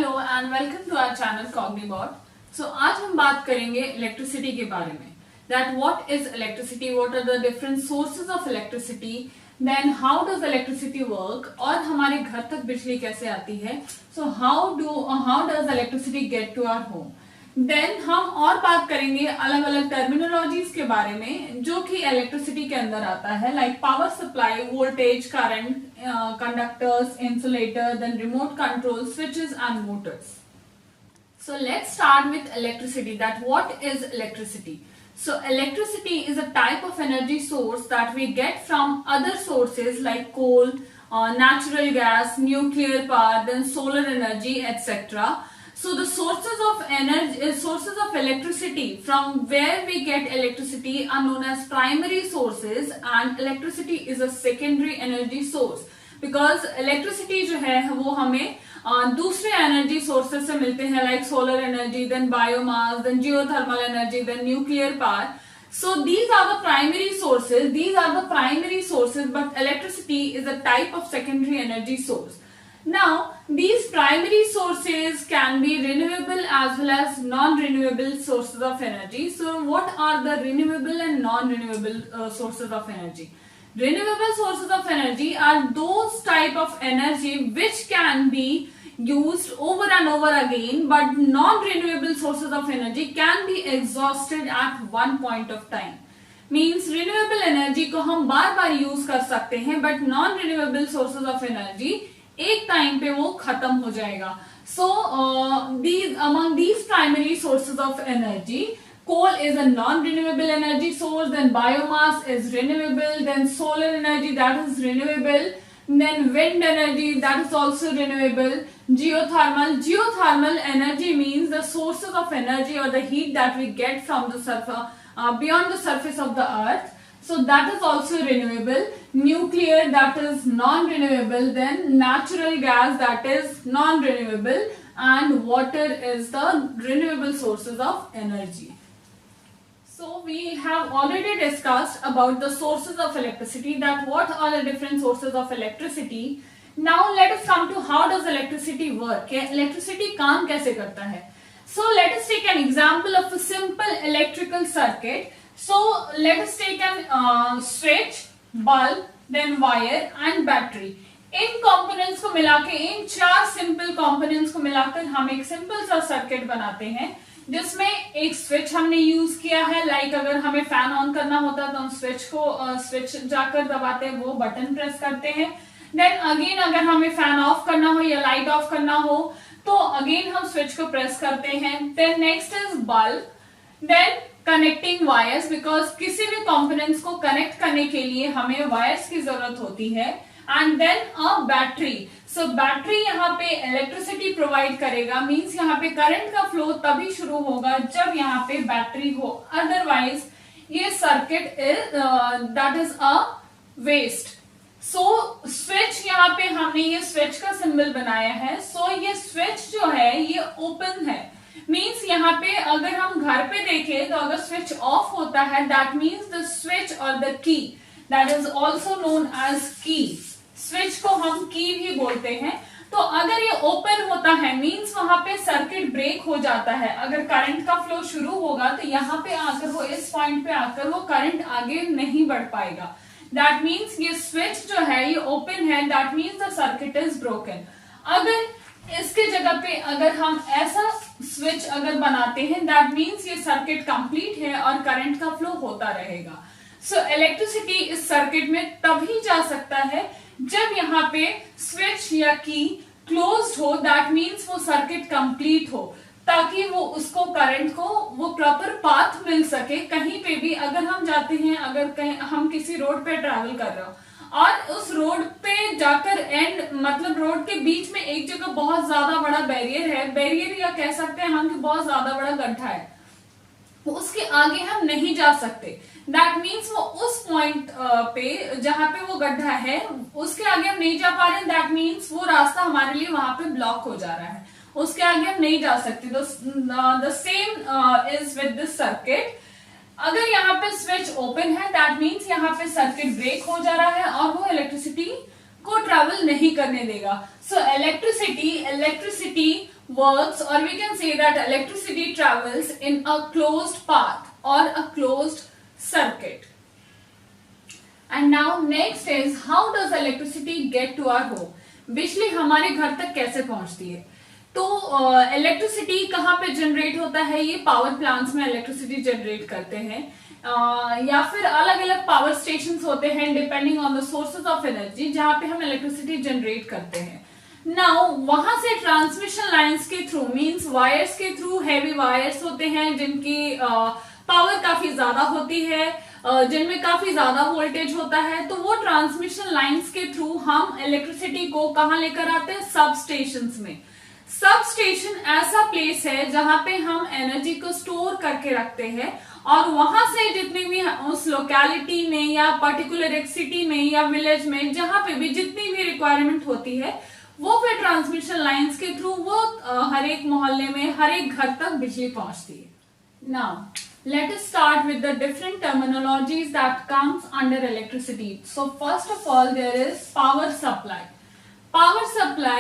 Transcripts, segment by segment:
Hello and welcome to our channel Cognibot. सो आज हम बात करेंगे इलेक्ट्रिसिटी के बारे में। That what is electricity, what are the different sources of electricity, then how does electricity work, और हमारे घर तक बिजली कैसे आती है। So how does electricity get to our home. Then हम और बात करेंगे अलग अलग टर्मिनोलॉजीज के बारे में जो कि इलेक्ट्रिसिटी के अंदर आता है, like power supply, voltage, current, conductors, insulator, then remote control, switches and motors. So let's start with electricity. That what is electricity? So electricity is a type of energy source that we get from other sources like coal, natural gas, nuclear power, then solar energy, etc. So the sources of energy, sources of electricity from where we get electricity are known as primary sources, and electricity is a secondary energy source because electricity जो है वो हमें दूसरे energy sources से मिलते हैं, like solar energy, then biomass, then geothermal energy, then nuclear power. So these are the primary sources, but electricity is a type of secondary energy source. Now these primary sources can be renewable as well as non-renewable sources of energy. So what are the renewable and non-renewable sources of energy? Renewable sources of energy are those type of energy which can be used over and over again, but non-renewable sources of energy can be exhausted at one point of time. Means renewable energy को हम बार बार use कर सकते हैं, but non-renewable sources of energy एक time पे वो खत्म हो जाएगा. So among these primary sources of energy, coal is a non-renewable energy source, then biomass is renewable, then solar energy, that is renewable, then wind energy, that is also renewable. Geothermal energy means the sources of energy or the heat that we get from the surface, beyond the surface of the earth, so that is also renewable. Nuclear, that is non-renewable, then natural gas, that is non-renewable, and water is the renewable sources of energy. So we have already discussed about the sources of electricity, that what are the different sources of electricity. Now let us come to how does electricity work. Electricity काम कैसे करता है. So let us take an example of a simple electrical circuit. So let us take an switch, bulb, then wire and battery. In components को मिलाके, इन चार simple components को मिलाकर हम एक सिंपल सा सर्किट बनाते हैं जिसमें एक स्विच हमने यूज किया है. लाइक अगर हमें फैन ऑन करना होता तो हम स्विच जाकर दबाते हैं, वो बटन प्रेस करते हैं. देन अगेन अगर हमें फैन ऑफ करना हो या लाइट ऑफ करना हो तो अगेन हम स्विच को प्रेस करते हैं. Then next is bulb, then connecting wires, because किसी भी कंपोनेंट्स को कनेक्ट करने के लिए हमें वायर्स की जरूरत होती है. And then a battery. So battery यहाँ पे इलेक्ट्रिसिटी प्रोवाइड करेगा, मींस यहाँ पे करंट का फ्लो तभी शुरू होगा जब यहाँ पे बैटरी हो, अदरवाइज ये circuit that is a waste. So switch, यहाँ पे हमने ये स्विच का सिंबल बनाया है. सो ये स्विच जो है ये ओपन है, मींस यहाँ पे अगर हम घर पे देखें तो अगर स्विच ऑफ होता है दैट मींस द स्विच और the key, that is also known as key. Switch को हम की भी बोलते हैं. तो अगर ये ओपन होता है मींस वहां पे सर्किट ब्रेक हो जाता है. अगर करंट का फ्लो शुरू होगा तो यहाँ पे आकर वो इस पॉइंट पे आकर वो करंट आगे नहीं बढ़ पाएगा. दैट मीन्स ये स्विच जो है ये ओपन है, that means the circuit is broken. अगर इसके जगह पे अगर हम ऐसा स्विच अगर बनाते हैं दैट मीन्स ये सर्किट कंप्लीट है और करंट का फ्लो होता रहेगा. सो इलेक्ट्रिसिटी इस सर्किट में तभी जा सकता है जब यहाँ पे स्विच या की क्लोज्ड हो, दैट मीन्स वो सर्किट कंप्लीट हो, ताकि वो उसको करंट को वो प्रॉपर पाथ मिल सके. कहीं पे भी अगर हम जाते हैं, अगर कहीं हम किसी रोड पे ट्रैवल कर रहे हो और उस रोड पे जाकर एंड मतलब रोड के बीच में एक जगह बहुत ज्यादा बड़ा बैरियर या कह सकते हैं हम कि बहुत ज्यादा बड़ा गड्ढा है, उसके आगे हम नहीं जा सकते. दैट मीन्स वो उस पॉइंट पे जहां पे वो गड्ढा है उसके आगे हम नहीं जा पा रहे. दैट मीन्स वो रास्ता हमारे लिए वहां पे ब्लॉक हो जा रहा है, उसके आगे हम नहीं जा सकते. The same is with this circuit. अगर यहाँ पे स्विच ओपन है दैट मीन्स यहाँ पे सर्किट ब्रेक हो जा रहा है और वो इलेक्ट्रिसिटी को ट्रेवल नहीं करने देगा. सो electricity works, or we can say that electricity travels in a closed path or a closed circuit. And now next is, how does electricity get to our home? बिजली हमारे घर तक कैसे पहुंचती है? तो इलेक्ट्रिसिटी कहाँ पे जनरेट होता है? ये पावर प्लांट्स में इलेक्ट्रिसिटी जनरेट करते हैं, या फिर अलग अलग पावर स्टेशंस होते हैं depending on the sources of energy, जहां पे हम इलेक्ट्रिसिटी जनरेट करते हैं. नाउ वहां से ट्रांसमिशन लाइंस के थ्रू, मींस वायर्स के थ्रू, हैवी वायर्स होते हैं जिनकी पावर काफी ज्यादा होती है, जिनमें काफी ज्यादा वोल्टेज होता है, तो वो ट्रांसमिशन लाइंस के थ्रू हम इलेक्ट्रिसिटी को कहां लेकर आते हैं? सब स्टेशंस में. सब स्टेशन ऐसा प्लेस है जहां पे हम एनर्जी को स्टोर करके रखते हैं, और वहां से जितनी भी उस लोकेलिटी में या पर्टिकुलर एक सिटी में या विलेज में जहां पे भी जितनी भी रिक्वायरमेंट होती है, वो फिर ट्रांसमिशन लाइंस के थ्रू वो हर एक मोहल्ले में, हर एक घर तक बिजली पहुंचती है. Now let us start with the different terminologies that comes under electricity. So first of all, there is power supply. Power supply,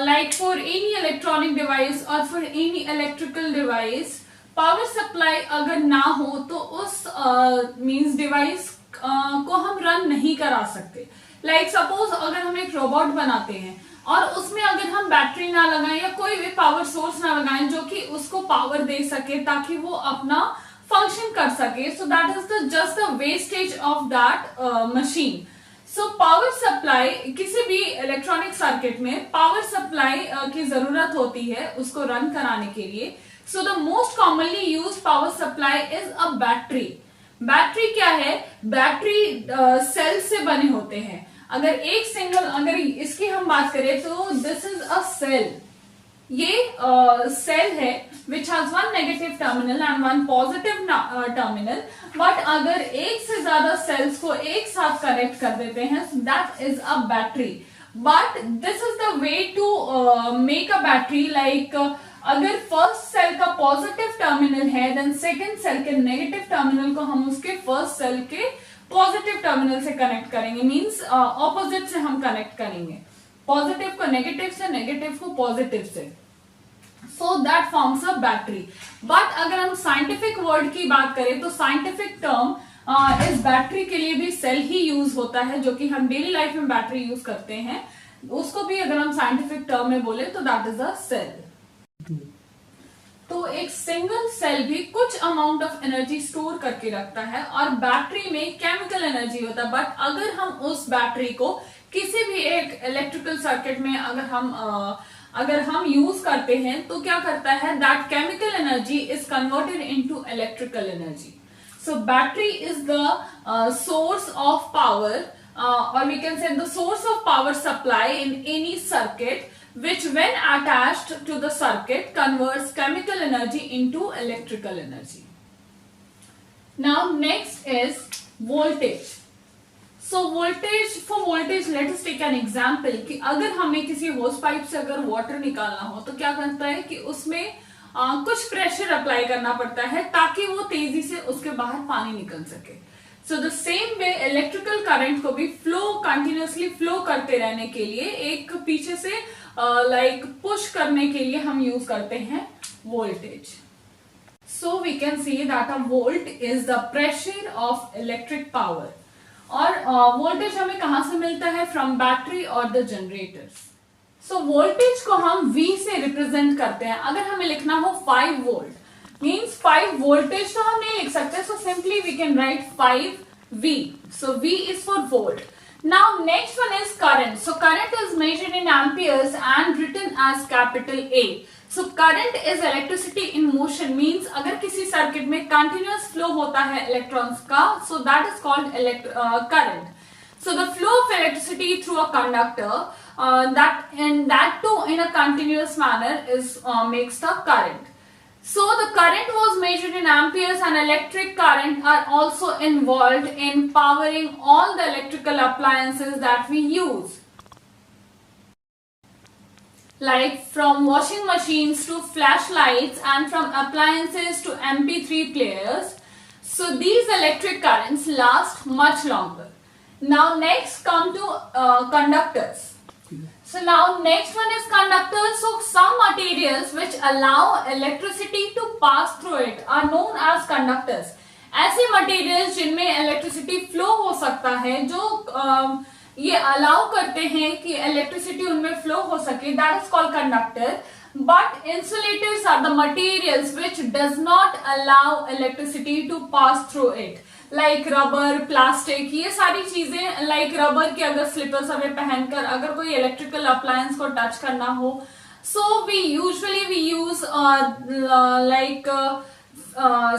like for any electronic device or for any electrical device, power supply अगर ना हो तो उस means device को हम run नहीं करा सकते. Like suppose अगर हम एक रोबोट बनाते हैं और उसमें अगर हम बैटरी ना लगाएं या कोई भी पावर सोर्स ना लगाएं जो कि उसको पावर दे सके ताकि वो अपना फंक्शन कर सके, so that is the just the wastage of that machine. So power supply, किसी भी इलेक्ट्रॉनिक सर्किट में पावर सप्लाई की जरूरत होती है उसको रन कराने के लिए. So the most commonly use power supply is a battery. Battery क्या है? बैटरी सेल से बने होते हैं. अगर एक सिंगल, अगर इसकी हम बात करें तो दिस इज अ सेल. ये सेल है which has one negative terminal and one positive terminal. But अगर एक से ज्यादा सेल्स को एक साथ कनेक्ट कर देते हैं, that is a battery. But this is the way to make a battery. Like अगर फर्स्ट सेल का पॉजिटिव टर्मिनल है, देन सेकेंड सेल के नेगेटिव टर्मिनल को हम उसके फर्स्ट सेल के पॉजिटिव टर्मिनल से कनेक्ट करेंगे, मीन्स ऑपोजिट से हम कनेक्ट करेंगे, पॉजिटिव को नेगेटिव से, नेगेटिव को पॉजिटिव से. So that forms a battery. But अगर हम साइंटिफिक वर्ड की बात करें तो साइंटिफिक टर्म इस बैटरी के लिए भी सेल ही यूज होता है, जो कि हम डेली लाइफ में बैटरी यूज करते हैं, उसको भी अगर हम साइंटिफिक टर्म में बोले तो दैट इज अ सेल. तो एक सिंगल सेल भी कुछ अमाउंट ऑफ एनर्जी स्टोर करके रखता है, और बैटरी में केमिकल एनर्जी होता है. बट अगर हम उस बैटरी को किसी भी एक इलेक्ट्रिकल सर्किट में अगर हम यूज करते हैं तो क्या करता है? That chemical energy is converted into electrical energy. So battery is the source of power, or we can say the source of power supply in any circuit, which when attached to the circuit converts chemical energy into electrical energy. Now next is voltage. So voltage, for voltage let us take an example कि अगर हमें किसी होस pipe से अगर water निकालना हो तो क्या करता है कि उसमें कुछ प्रेशर अप्लाई करना पड़ता है ताकि वो तेजी से उसके बाहर पानी निकल सके. So the same way electrical current को भी कंटिन्यूअसली फ्लो करते रहने के लिए एक पीछे से लाइक पुश करने के लिए हम यूज करते हैं voltage. So we can see that a volt is the pressure of electric power. और वोल्टेज हमें कहां से मिलता है? फ्रॉम बैटरी और द जनरेटर्स. सो वोल्टेज को हम V से रिप्रेजेंट करते हैं. अगर हमें लिखना हो 5 वोल्ट मीन्स 5 वोल्टेज तो हम नहीं लिख सकते, so simply we can write 5V. So V is for volt. Now next one is current. So current is measured in amperes and written as capital A. So current is electricity in motion, means अगर किसी circuit में continuous flow होता है electrons का, so that is called current. So the flow of electricity through a conductor that too in a continuous manner is makes the current. So the current was measured in amperes, and electric current are also involved in powering all the electrical appliances that we use, like from washing machines to flashlights and from appliances to MP3 players. So these electric currents last much longer. Now next come to conductors. So now next one is conductors. So some are materials which allow electricity to pass through it are known as conductors. ऐसे materials जिनमें electricity flow हो सकता है, जो ये allow करते हैं कि electricity उनमें flow हो सके, that is called conductor. But insulators are the materials which does not allow electricity to pass through it. Like rubber, plastic, ये सारी चीजें, like rubber के अगर slippers हमें पहनकर अगर कोई electrical appliance को touch करना हो, so we usually use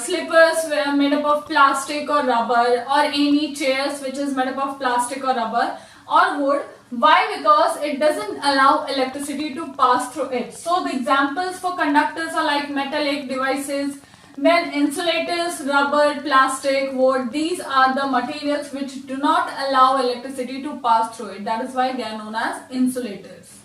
slippers made up of plastic or rubber, or any chairs which is made up of plastic or rubber or wood. Why? Because it doesn't allow electricity to pass through it. So the examples for conductors are like metallic devices, then insulators, rubber, plastic, wood. These are the materials which do not allow electricity to pass through it. That is why they are known as insulators.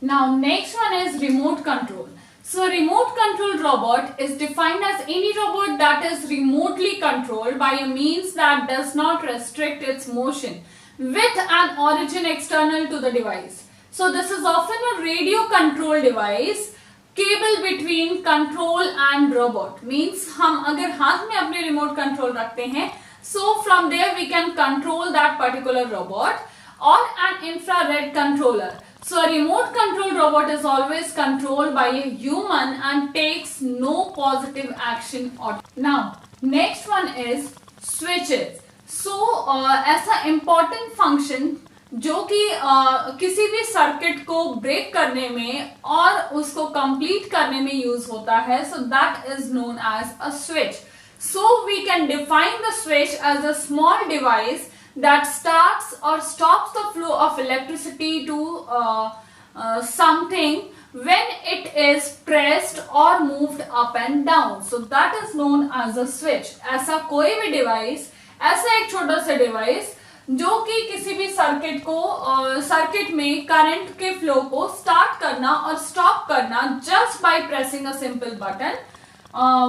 Now next one is remote control. So remote controlled robot is defined as any robot that is remotely controlled by a means that does not restrict its motion with an origin external to the device. So this is often a radio control device, cable between control and robot. Means हम अगर हाथ में अपने remote control रखते हैं, so from there we can control that particular robot, or an infrared controller. So a remote control robot is always controlled by a human and takes no positive action. Now next one is switches. So ऐसा important function जो कि किसी भी circuit को break करने में और उसको कंप्लीट करने में यूज होता है, so that is known as a switch. So we can define the switch as a small device that starts or stops the flow of electricity to something when it is pressed or moved up and down. So that is known as a switch. ऐसा कोई भी device, ऐसा एक छोटा सा device जो कि किसी भी सर्किट को सर्किट में करंट के फ्लो को स्टार्ट करना और स्टॉप करना just by pressing a simple button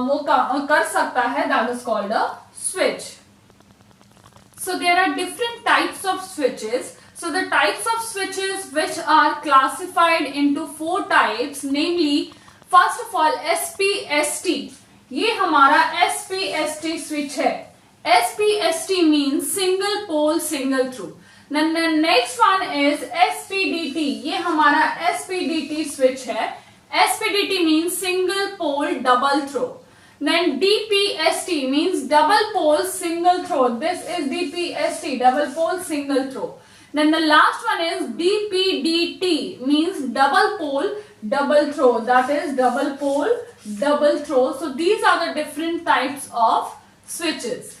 वो कर सकता है, that is called a switch. So there are different types of switches. So the types of switches which are classified into 4 types, namely first of all SPST. ये हमारा SPST switch है. SPST means single pole single through. Then the next one is SPDT. ये हमारा SPDT switch है. SPDT means single pole double throw. Then DPST means double pole single throw. This is DPST, double pole single throw. Then the last one is DPDT means double pole double throw. That is double pole double throw. So these are the different types of switches.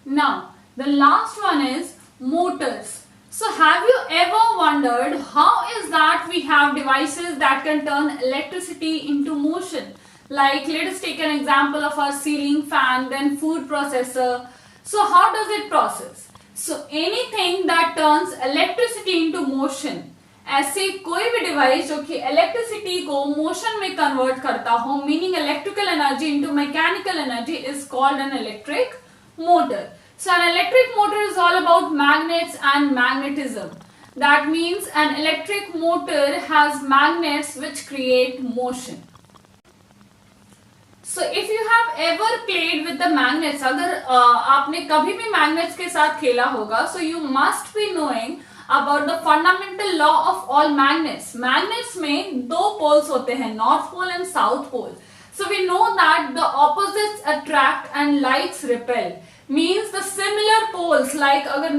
Now the last one is motors. So have you ever wondered how is that we have devices that can turn electricity into motion? Like let us take an example of our ceiling fan, then food processor. So how does it process? So anything that turns electricity into motion, ऐसे कोई भी device जो कि electricity को motion में convert करता हो, meaning electrical energy into mechanical energy, is called an electric motor. So an electric motor is all about magnets and magnetism. That means an electric motor has magnets which create motion. So if you have ever played with the magnets, अगर आपने कभी भी magnets के साथ खेला होगा, so you must be knowing about the fundamental law of all magnets. Magnets में 2 poles होते हैं, north pole and south pole. So we know that the opposites attract and likes repel. Means the similar poles, like अगर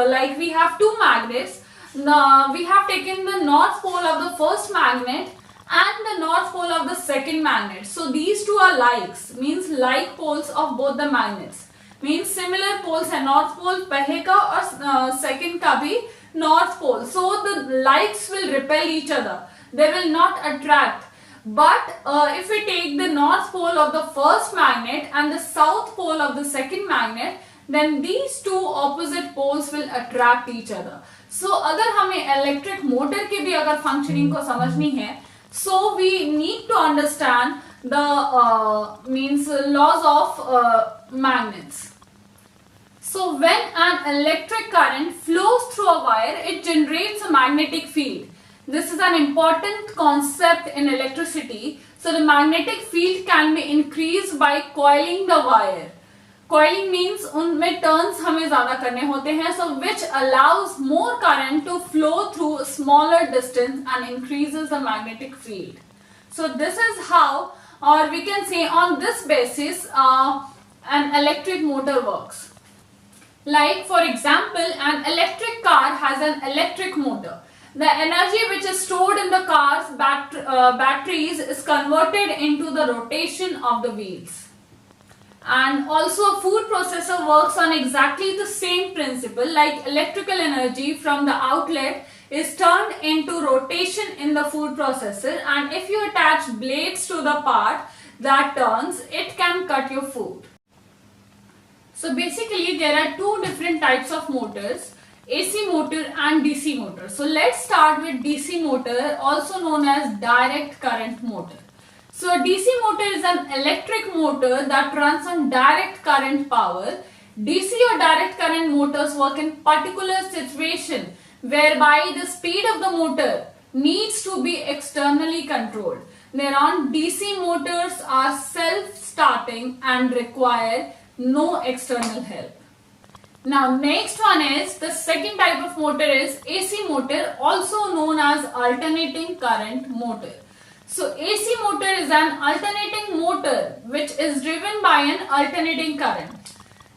like we have 2 magnets, we have taken the north pole of the first magnet and the north pole of the second magnet. So these two are likes, means like poles of both the magnets. Means similar poles है, north pole पहले का और second का भी north pole. So the likes will repel each other. They will not attract. But if we take the north pole of the first magnet and the south pole of the second magnet, then these two opposite poles will attract each other. So अगर हमें electric motor की भी अगर functioning को समझनी है, so we need to understand the means laws of magnets. So when an electric current flows through a wire, it generates a magnetic field. This is an important concept in electricity. So the magnetic field can be increased by coiling the wire. Coiling means उनमें turns हमें ज़्यादा करने होते हैं, so which allows more current to flow through a smaller distance and increases the magnetic field. So this is how, or we can say on this basis, an electric motor works. Like for example, an electric car has an electric motor. The energy which is stored in the car's batteries is converted into the rotation of the wheels. And also a food processor works on exactly the same principle, like electrical energy from the outlet is turned into rotation in the food processor, and if you attach blades to the part that turns, it can cut your food. So basically there are two different types of motors, AC motor and DC motor. So let's start with DC motor, also known as direct current motor. So a DC motor is an electric motor that runs on direct current power. DC or direct current motors work in particular situation whereby the speed of the motor needs to be externally controlled. Thereon, DC motors are self-starting and require no external help. Now next one is, the second type of motor is AC motor, also known as alternating current motor. So AC motor is an alternating motor which is driven by an alternating current.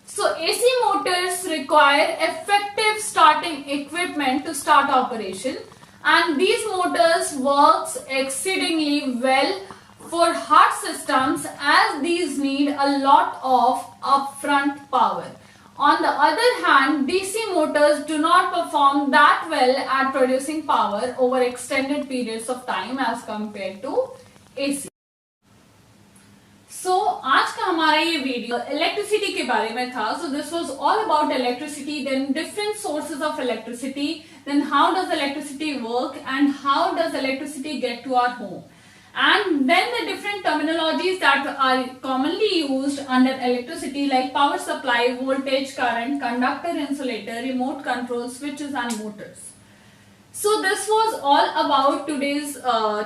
So AC motors require effective starting equipment to start operation, and these motors works exceedingly well for hard systems as these need a lot of upfront power. On the other hand, DC motors do not perform that well at producing power over extended periods of time as compared to AC. So आज का हमारा ये video electricity के बारे में था. So this was all about electricity, then different sources of electricity, then how does electricity work and how does electricity get to our home. And then the different terminologies that are commonly used under electricity, like power supply, voltage, current, conductor, insulator, remote control, switches and motors. So this was all about today's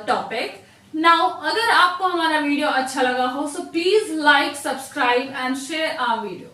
topic. Now अगर आपको हमारा video अच्छा लगा हो, so please like, subscribe and share our video.